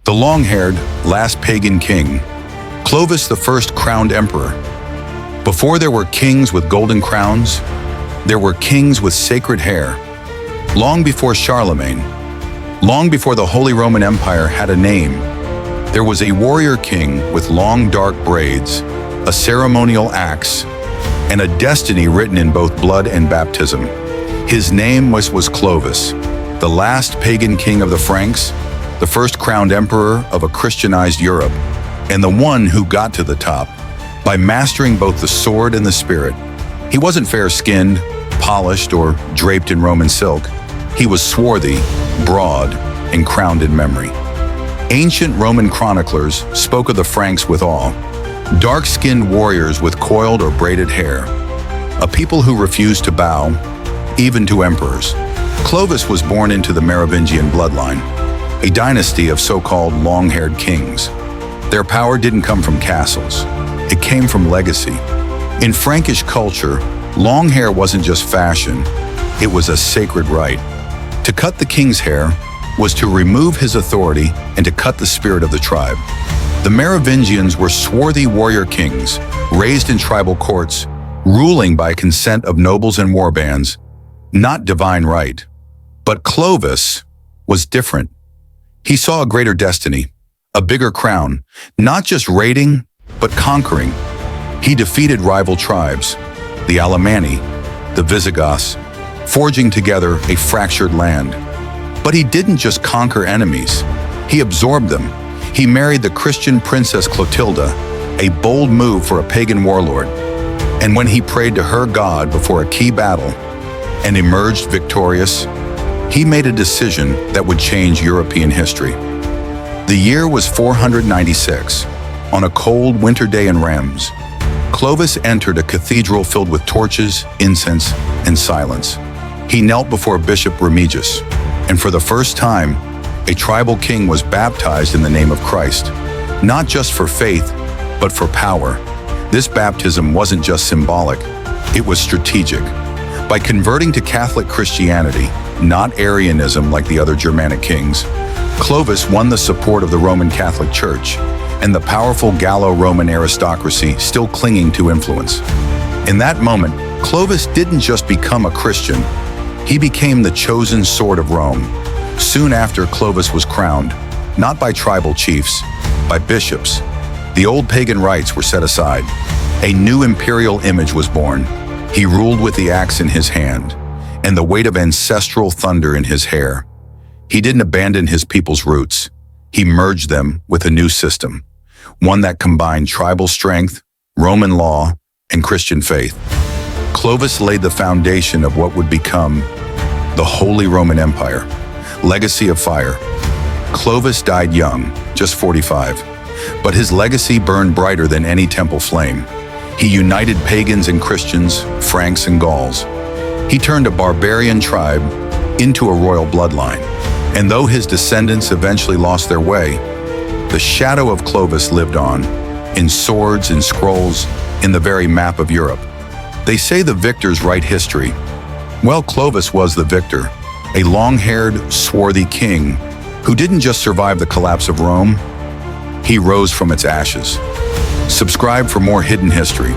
The long-haired, last pagan king, Clovis I crowned emperor. Before there were kings with golden crowns, there were kings with sacred hair. Long before Charlemagne, long before the Holy Roman Empire had a name, there was a warrior king with long dark braids, a ceremonial axe, and a destiny written in both blood and baptism. His name was Clovis, the last pagan king of the Franks, the first crowned emperor of a Christianized Europe, and the one who got to the top by mastering both the sword and the spirit. He wasn't fair-skinned, polished, or draped in Roman silk. He was swarthy, broad, and crowned in memory. Ancient Roman chroniclers spoke of the Franks with awe. Dark-skinned warriors with coiled or braided hair, a people who refused to bow, even to emperors. Clovis was born into the Merovingian bloodline, a dynasty of so-called long-haired kings. Their power didn't come from castles, it came from legacy. In Frankish culture, long hair wasn't just fashion, it was a sacred right. To cut the king's hair was to remove his authority and to cut the spirit of the tribe. The Merovingians were swarthy warrior kings, raised in tribal courts, ruling by consent of nobles and warbands, not divine right. But Clovis was different. He saw a greater destiny, a bigger crown, not just raiding, but conquering. He defeated rival tribes, the Alemanni, the Visigoths, forging together a fractured land. But he didn't just conquer enemies, he absorbed them. He married the Christian princess Clotilda, a bold move for a pagan warlord. And when he prayed to her God before a key battle and emerged victorious, he made a decision that would change European history. The year was 496. On a cold winter day in Reims, Clovis entered a cathedral filled with torches, incense, and silence. He knelt before Bishop Remigius, and for the first time, a tribal king was baptized in the name of Christ, not just for faith, but for power. This baptism wasn't just symbolic, it was strategic. By converting to Catholic Christianity, not Arianism like the other Germanic kings, Clovis won the support of the Roman Catholic Church and the powerful Gallo-Roman aristocracy still clinging to influence. In that moment, Clovis didn't just become a Christian, he became the chosen sword of Rome. Soon after, Clovis was crowned, not by tribal chiefs, by bishops. The old pagan rites were set aside. A new imperial image was born. He ruled with the axe in his hand and the weight of ancestral thunder in his hair. He didn't abandon his people's roots. He merged them with a new system, one that combined tribal strength, Roman law, and Christian faith. Clovis laid the foundation of what would become the Holy Roman Empire. Legacy of fire. Clovis died young, just 45, but his legacy burned brighter than any temple flame. He united pagans and Christians, Franks and Gauls. He turned a barbarian tribe into a royal bloodline. And though his descendants eventually lost their way, the shadow of Clovis lived on, in swords and scrolls, in the very map of Europe. They say the victors write history. Well, Clovis was the victor, a long-haired, swarthy king who didn't just survive the collapse of Rome, he rose from its ashes. Subscribe for more hidden history.